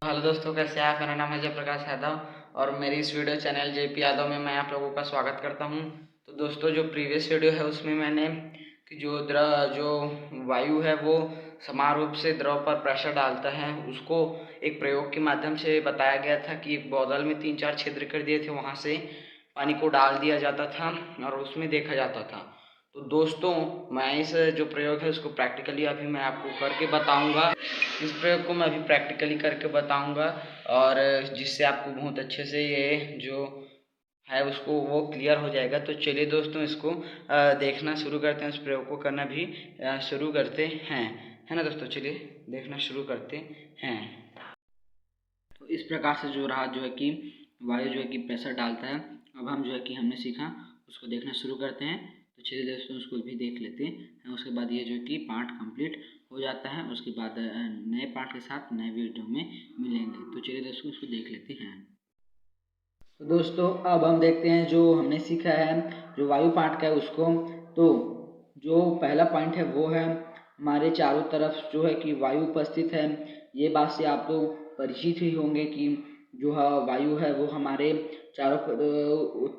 Hello दोस्तों, कैसे हैं आप। मेरा नाम है जयप्रकाश यादव और मेरी इस वीडियो चैनल जेपी यादव में मैं आप लोगों का स्वागत करता हूं। तो दोस्तों, जो प्रीवियस वीडियो है उसमें मैंने कि जो वायु है वो समान रूप से द्रव पर प्रेशर डालता है उसको एक प्रयोग के माध्यम से बताया गया था कि एक बोतल में 3-4 छिद्र कर दिए थे, वहाँ से पानी को डाल दिया जाता था और उसमें देखा जाता था। तो दोस्तों, मैं इस जो प्रयोग है उसको प्रैक्टिकली अभी मैं आपको करके बताऊंगा। इस प्रयोग को मैं अभी प्रैक्टिकली करके बताऊंगा और जिससे आपको बहुत अच्छे से ये जो है उसको वो क्लियर हो जाएगा। तो चलिए दोस्तों, इसको देखना शुरू करते हैं, इस प्रयोग को करना भी शुरू करते हैं, है ना दोस्तों। चलिए देखना शुरू करते हैं। तो इस प्रकार से जो रहा जो है कि वायु जो है कि प्रेशर डालता है। अब हम जो है कि हमने सीखा उसको देखना शुरू करते हैं। तो चलिए दोस्तों, उसको भी देख लेते हैं। उसके बाद ये जो है कि पार्ट कंप्लीट हो जाता है। उसके बाद नए पार्ट के साथ नए वीडियो में मिलेंगे। तो चलिए दोस्तों, उसको देख लेते हैं। तो दोस्तों, अब हम देखते हैं जो हमने सीखा है जो वायु पार्ट का है उसको। तो जो पहला पॉइंट है वो है हमारे चारों तरफ जो है कि वायु उपस्थित है। ये बात से आप तो परिचित ही होंगे कि जो वायु है वो हमारे चारों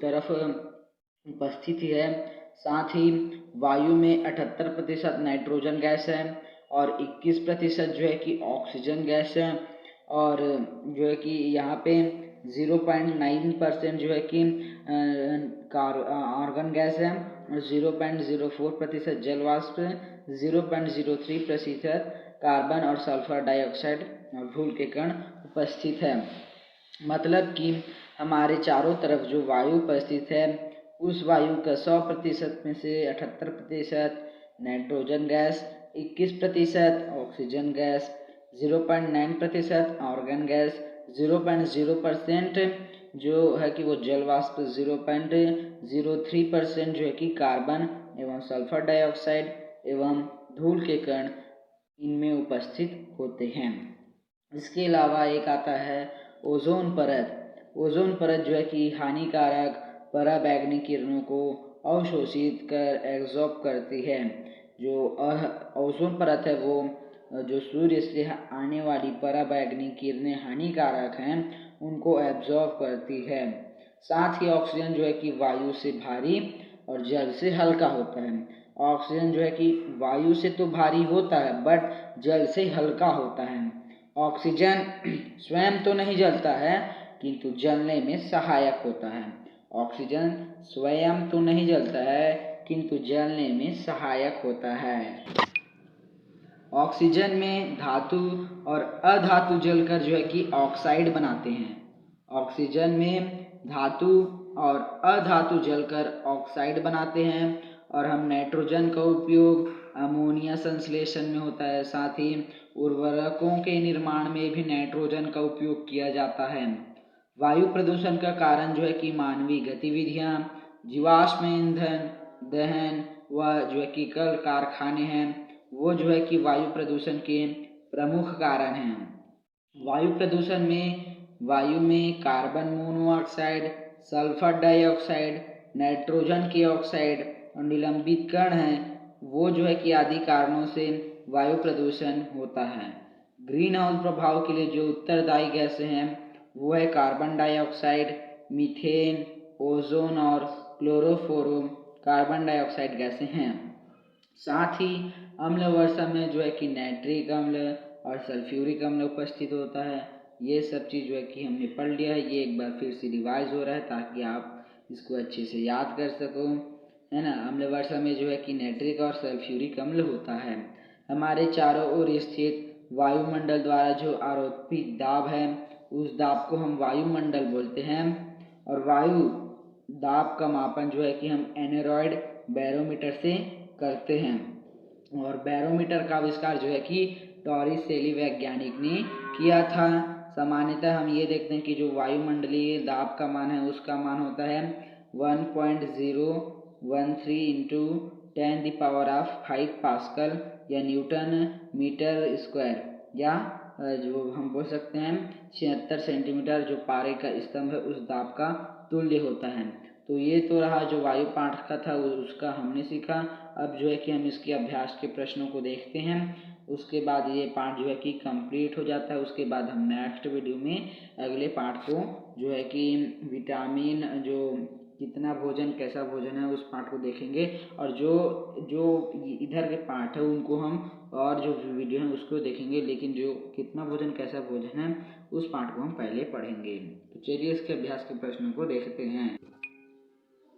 तरफ उपस्थित ही है। साथ ही वायु में 78% नाइट्रोजन गैस है और 21% जो है कि ऑक्सीजन गैस है। और जो है कि यहाँ पे 0.9% जो है कि आर्गन गैस है और 0.04% जल वाष्प, 0.03% कार्बन और सल्फर डाइऑक्साइड और धूल के कण उपस्थित है। मतलब कि हमारे चारों तरफ जो वायु उपस्थित है उस वायु का 100% में से 78% nitrogen gas, 21% oxygen gas, 0.9% argon gas, 0.0% जो है कि वो जल वाष्प, 0.03% जो है कि कार्बन एवं सल्फर डाइऑक्साइड एवं धूल के कण इनमें उपस्थित होते हैं। इसके अलावा एक आता है ओजोन परत। ओजोन परत जो है कि हानिकारक पराबैंगनी किरणों को अवशोषित कर एब्जॉर्ब करती है। जो ओजोन परत है वो जो सूर्य से आने वाली पराबैंगनी किरणें हानिकारक हैं उनको एब्जॉर्ब करती है। साथ ही ऑक्सीजन जो है कि वायु से भारी और जल से हल्का होता है। ऑक्सीजन जो है कि वायु से तो भारी होता है बट जल से हल्का होता है। ऑक्सीजन स्वयं तो नहीं जलता है किंतु जलने में सहायक होता है। ऑक्सीजन स्वयं तो नहीं जलता है किंतु जलने में सहायक होता है। ऑक्सीजन में धातु और अधातु जलकर जो है कि ऑक्साइड बनाते हैं। ऑक्सीजन में धातु और अधातु जलकर ऑक्साइड बनाते हैं। और हम नाइट्रोजन का उपयोग अमोनिया संश्लेषण में होता है। साथ ही उर्वरकों के निर्माण में भी नाइट्रोजन का उपयोग किया जाता है। वायु प्रदूषण का कारण जो है कि मानवीय गतिविधियां, जीवाश्म ईंधन दहन व जो है कि कल कारखाने हैं, वो जो है कि वायु प्रदूषण के प्रमुख कारण हैं। वायु प्रदूषण में वायु में carbon monoxide, sulphur dioxide, nitrogen के ऑक्साइड और निलंबित कण हैं, वो जो है कि आदि कारणों से वायु प्रदूषण होता है। ग्रीन हाउस प्रभाव के लिए जो उत्तरदायी गैसें हैं वो है कार्बन डाइऑक्साइड, मीथेन, ओजोन और क्लोरोफोरो कार्बन डाइऑक्साइड गैसें हैं। साथ ही अम्ल वर्षा में जो है कि नाइट्रिक अम्ल और सल्फ्यूरिक अम्ल उपस्थित होता है। ये सब चीज़ जो है कि हमने पढ़ लिया है, ये एक बार फिर से रिवाइज हो रहा है ताकि आप इसको अच्छे से याद कर सको, है ना। अम्ल वर्षा में जो है कि नाइट्रिक और सल्फ्यूरिक अम्ल होता है। हमारे चारों ओर स्थित वायुमंडल द्वारा जो आरोपित दाब है उस दाब को हम वायुमंडल बोलते हैं। और वायु दाब का मापन जो है कि हम एनेरॉयड बैरोमीटर से करते हैं। और बैरोमीटर का आविष्कार जो है कि टॉरिस सेली वैज्ञानिक ने किया था। सामान्यतः हम ये देखते हैं कि जो वायुमंडलीय दाब का मान है उसका मान होता है 1.013 इंटू 10⁵ पास्कल या न्यूटन मीटर स्क्वायर, या जो हम बोल सकते हैं 76 सेंटीमीटर जो पारे का स्तंभ है उस दाब का तुल्य होता है। तो ये तो रहा जो वायु पाठ का था उसका हमने सीखा। अब जो है कि हम इसके अभ्यास के प्रश्नों को देखते हैं। उसके बाद ये पाठ जो है कि कंप्लीट हो जाता है। उसके बाद हम नेक्स्ट वीडियो में अगले पाठ को जो है कि विटामिन जो कितना भोजन कैसा भोजन है उस पाठ को देखेंगे, और जो जो इधर के पाठ है उनको हम और जो वीडियो है उसको देखेंगे, लेकिन जो कितना भोजन कैसा भोजन है उस पाठ को हम पहले पढ़ेंगे। तो चलिए इसके अभ्यास के प्रश्नों को देखते हैं।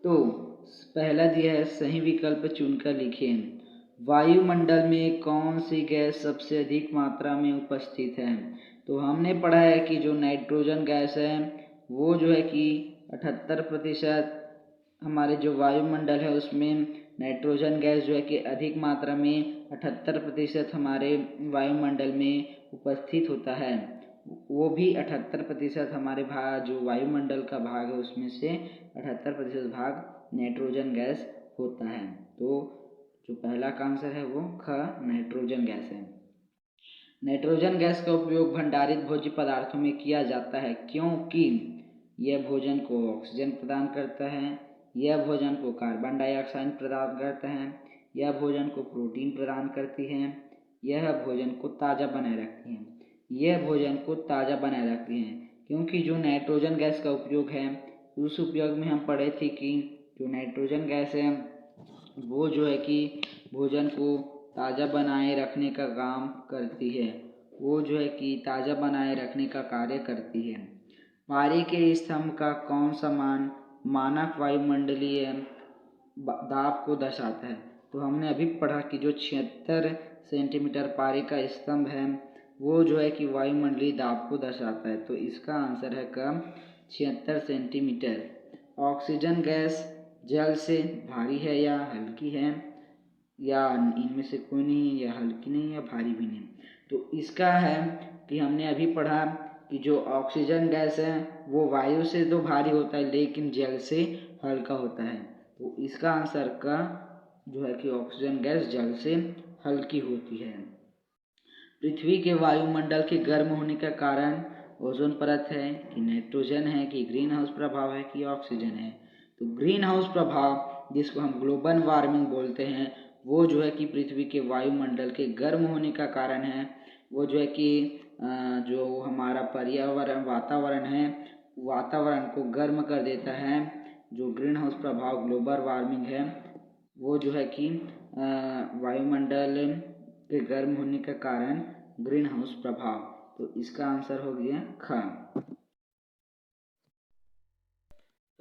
तो पहला दिया है, सही विकल्प चुनकर लिखें। वायुमंडल में कौन सी गैस सबसे अधिक मात्रा में उपस्थित है? तो हमने पढ़ा है कि जो नाइट्रोजन गैस है वो जो है कि 78% हमारे जो वायुमंडल है उसमें नाइट्रोजन गैस जो है कि अधिक मात्रा में 78% हमारे वायुमंडल में उपस्थित होता है। वो भी 78% हमारे जो वायुमंडल का भाग है उसमें से 78% भाग नाइट्रोजन गैस होता है। तो जो पहला का आंसर है वो ख नाइट्रोजन गैस है। नाइट्रोजन गैस का उपयोग भंडारित भोज्य पदार्थों में किया जाता है क्योंकि यह भोजन को ऑक्सीजन प्रदान करता है, यह भोजन को कार्बन डाइऑक्साइड प्रदान करता है, यह भोजन को प्रोटीन प्रदान करती है, यह भोजन को ताज़ा बनाए रखती है, यह भोजन को ताज़ा बनाए रखती है। क्योंकि जो नाइट्रोजन गैस का उपयोग है उस उपयोग में हम पढ़े थे कि जो नाइट्रोजन गैस है वो जो है कि भोजन को ताज़ा बनाए रखने का काम करती है, वो जो है कि ताज़ा बनाए रखने का कार्य करती है। पारी के स्तंभ का कौन सा मान मानक वायुमंडलीय दाब को दर्शाता है? तो हमने अभी पढ़ा कि जो 76 सेंटीमीटर पारी का स्तंभ है वो जो है कि वायुमंडलीय दाब को दर्शाता है। तो इसका आंसर है कम 76 सेंटीमीटर। ऑक्सीजन गैस जल से भारी है या हल्की है, या इनमें से कोई नहीं है, या हल्की नहीं या भारी भी नहीं। तो इसका है कि हमने अभी पढ़ा कि जो ऑक्सीजन गैस है वो वायु से तो भारी होता है लेकिन जल से हल्का होता है। तो इसका आंसर का जो है कि ऑक्सीजन गैस जल से हल्की होती है। पृथ्वी के वायुमंडल के गर्म होने का कारण ओजोन परत है कि नाइट्रोजन है कि ग्रीन हाउस प्रभाव है कि ऑक्सीजन है? तो ग्रीन हाउस प्रभाव जिसको हम ग्लोबल वार्मिंग बोलते हैं वो जो है कि पृथ्वी के वायुमंडल के गर्म होने का कारण है। वो जो है कि जो हमारा पर्यावरण वातावरण है वातावरण को गर्म कर देता है। जो ग्रीन हाउस प्रभाव ग्लोबल वार्मिंग है वो जो है कि वायुमंडल के गर्म होने का कारण ग्रीन हाउस प्रभाव। तो इसका आंसर हो गया ख।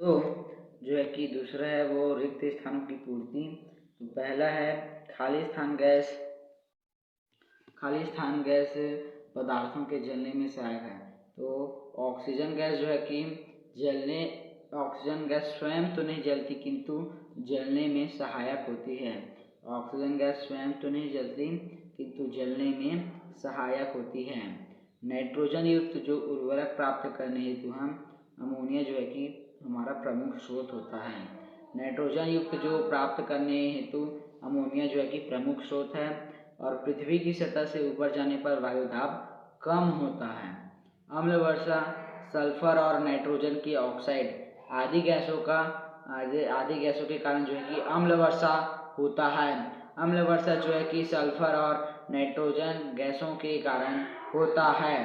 तो जो है कि दूसरा है वो रिक्त स्थानों की पूर्ति। तो पहला है खाली स्थान गैस। खाली स्थान गैस पदार्थों के जलने में सहायक है। तो ऑक्सीजन गैस जो है कि जलने ऑक्सीजन गैस स्वयं तो नहीं जलती किंतु जलने में सहायक होती है। ऑक्सीजन गैस स्वयं तो नहीं जलती किंतु जलने में सहायक होती है। नाइट्रोजन युक्त जो उर्वरक प्राप्त करने हेतु हम अमोनिया जो है कि हमारा प्रमुख स्रोत होता है। नाइट्रोजन युक्त जो प्राप्त करने हेतु अमोनिया जो है कि प्रमुख स्रोत है, और पृथ्वी की सतह से ऊपर जाने पर वायु दाब कम होता है। अम्ल वर्षा सल्फर और नाइट्रोजन की ऑक्साइड आदि गैसों के कारण जो है कि अम्ल वर्षा होता है। अम्ल वर्षा जो है कि सल्फर और नाइट्रोजन गैसों के कारण होता है।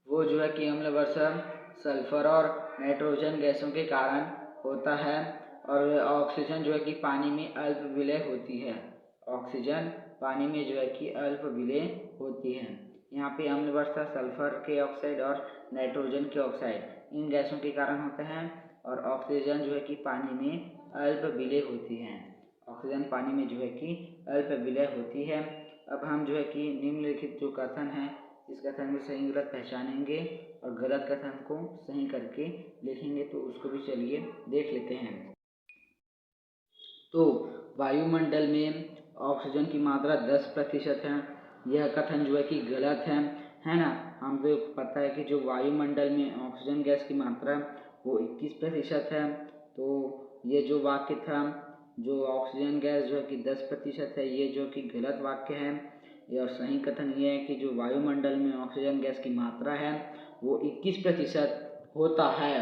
वो जो है कि अम्ल वर्षा सल्फर और नाइट्रोजन गैसों के कारण होता है। और ऑक्सीजन जो है कि पानी में अल्प विलय होती है। ऑक्सीजन पानी में जो है कि अल्प विलय होती है। यहाँ पे अम्ल वर्षा सल्फर के ऑक्साइड और नाइट्रोजन के ऑक्साइड इन गैसों के कारण होता है, और ऑक्सीजन जो है कि पानी में अल्प विलय होती है। ऑक्सीजन पानी में जो है कि अल्प विलय होती है। अब हम जो है कि निम्नलिखित जो कथन है इस कथन में सही गलत पहचानेंगे और गलत कथन को सही करके लिखेंगे। तो उसको भी चलिए देख लेते हैं। तो वायुमंडल में ऑक्सीजन की मात्रा 10% है, यह कथन जो है कि गलत है ना। हमको पता है कि जो वायुमंडल में ऑक्सीजन गैस की मात्रा वो 21% है। तो ये जो वाक्य था जो ऑक्सीजन गैस जो है कि 10% है, ये जो कि गलत वाक्य है। और सही कथन ये है कि जो वायुमंडल में ऑक्सीजन गैस की मात्रा है वो 21% होता है।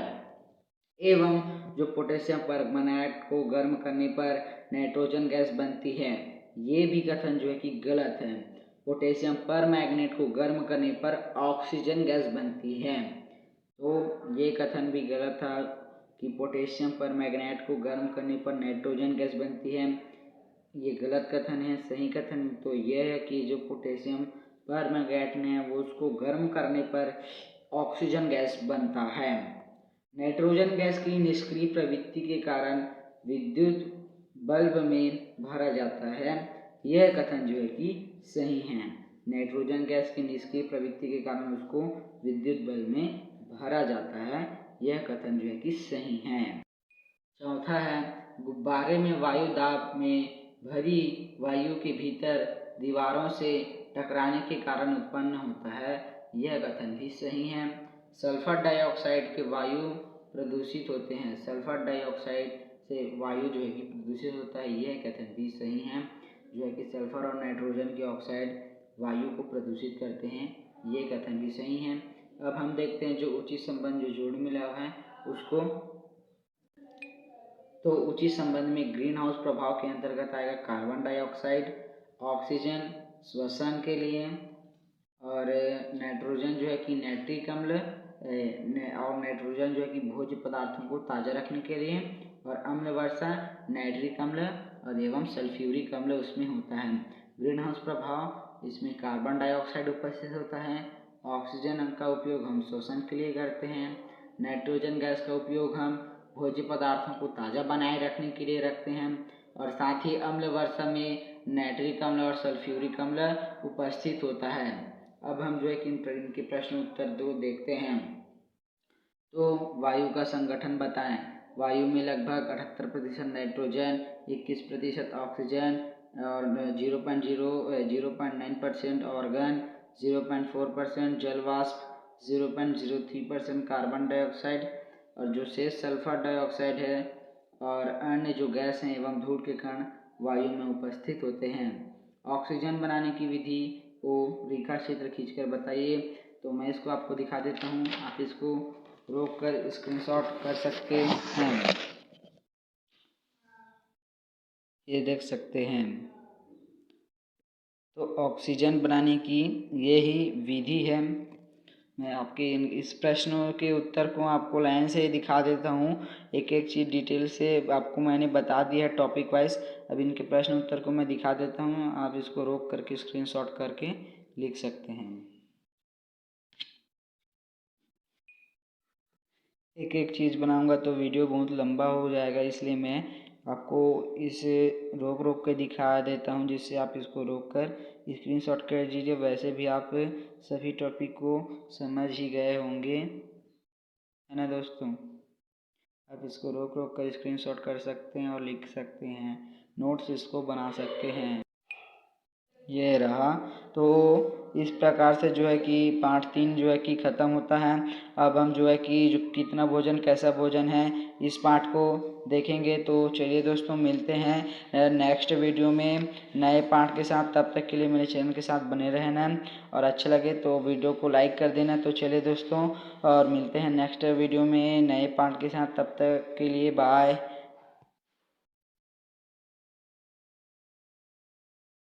एवं जो पोटेशियम परमैंगनेट को गर्म करने पर नाइट्रोजन गैस बनती है। ये भी कथन जो है कि गलत है। पोटेशियम परमैंगनेट को गर्म करने पर ऑक्सीजन गैस बनती है। तो ये कथन भी गलत था कि पोटेशियम परमैंगनेट को गर्म करने पर नाइट्रोजन गैस बनती है। ये गलत कथन है। सही कथन तो यह है कि जो पोटेशियम परमैंगनेट है वो उसको गर्म करने पर ऑक्सीजन गैस बनता है। नाइट्रोजन गैस की निष्क्रिय प्रवृत्ति के कारण विद्युत बल्ब में भरा जाता है। यह कथन जो है कि सही है। नाइट्रोजन गैस की निष्क्रिय प्रवृत्ति के कारण उसको विद्युत बल्ब में भरा जाता है। यह कथन जो है कि सही है। चौथा है, गुब्बारे में वायु दाब में भरी वायु के भीतर दीवारों से टकराने के कारण उत्पन्न होता है। यह कथन भी सही है। सल्फर डाइऑक्साइड के वायु प्रदूषित होते हैं। सल्फर डाइऑक्साइड से वायु जो है कि प्रदूषित होता है। यह कथन भी सही है। जो है कि सल्फर और नाइट्रोजन के ऑक्साइड वायु को प्रदूषित करते हैं। ये कथन भी सही है। अब हम देखते हैं जो उचित संबंध जो जोड़ मिला है उसको। तो उचित संबंध में ग्रीन हाउस प्रभाव के अंतर्गत आएगा कार्बन डाइऑक्साइड, ऑक्सीजन श्वसन के लिए, और नाइट्रोजन जो है कि नाइट्रिक अम्ल, और नाइट्रोजन जो है कि भोज्य पदार्थों को ताज़ा रखने के लिए, और अम्ल वर्षा नाइट्रिक अम्ल और एवं सल्फ्यूरिक अम्ल उसमें होता है। ग्रीन हाउस प्रभाव इसमें कार्बन डाइऑक्साइड उपस्थित होता है। ऑक्सीजन का उपयोग हम श्वसन के लिए करते हैं। नाइट्रोजन गैस का उपयोग हम भोज्य पदार्थों को ताज़ा बनाए रखने के लिए रखते हैं। और साथ ही अम्ल वर्षा में नाइट्रिक अम्ल और सल्फ्यूरिक अम्ल उपस्थित होता है। अब हम जो है कि इनके प्रश्न उत्तर 2 देखते हैं। तो वायु का संगठन बताएं। वायु में लगभग 78% नाइट्रोजन, 21% ऑक्सीजन और 0.9% ऑर्गन, 0.4% जलवाष्प, 0.03% कार्बन डाइऑक्साइड, और जो शेष सल्फर डाइऑक्साइड है और अन्य जो गैस हैं एवं धूल के कण वायु में उपस्थित होते हैं। ऑक्सीजन बनाने की विधि को रेखा क्षेत्र खींचकर बताइए। तो मैं इसको आपको दिखा देता हूँ। आप इसको रोक कर स्क्रीनशॉट कर सकते हैं। ये देख सकते हैं। तो ऑक्सीजन बनाने की यही विधि है। मैं आपके इस प्रश्नों के उत्तर को आपको लाइन से दिखा देता हूँ। एक एक चीज़ डिटेल से आपको मैंने बता दिया है टॉपिक वाइज। अब इनके प्रश्न उत्तर को मैं दिखा देता हूँ। आप इसको रोक करके स्क्रीनशॉट करके लिख सकते हैं। एक एक चीज़ बनाऊंगा तो वीडियो बहुत लंबा हो जाएगा, इसलिए मैं आपको इसे रोक रोक के दिखा देता हूं, जिससे आप इसको रोक कर स्क्रीनशॉट कर दीजिए। वैसे भी आप सभी टॉपिक को समझ ही गए होंगे, है ना दोस्तों। आप इसको रोक रोक कर स्क्रीनशॉट कर सकते हैं और लिख सकते हैं, नोट्स इसको बना सकते हैं। ये रहा। तो इस प्रकार से जो है कि पार्ट 3 जो है कि ख़त्म होता है। अब हम जो है कि जो कितना भोजन कैसा भोजन है इस पार्ट को देखेंगे। तो चलिए दोस्तों, मिलते हैं नेक्स्ट वीडियो में नए पार्ट के साथ। तब तक के लिए मेरे चैनल के साथ बने रहना, और अच्छा लगे तो वीडियो को लाइक कर देना। तो चलिए दोस्तों, और मिलते हैं नेक्स्ट वीडियो में नए पार्ट के साथ। तब तक के लिए बाय।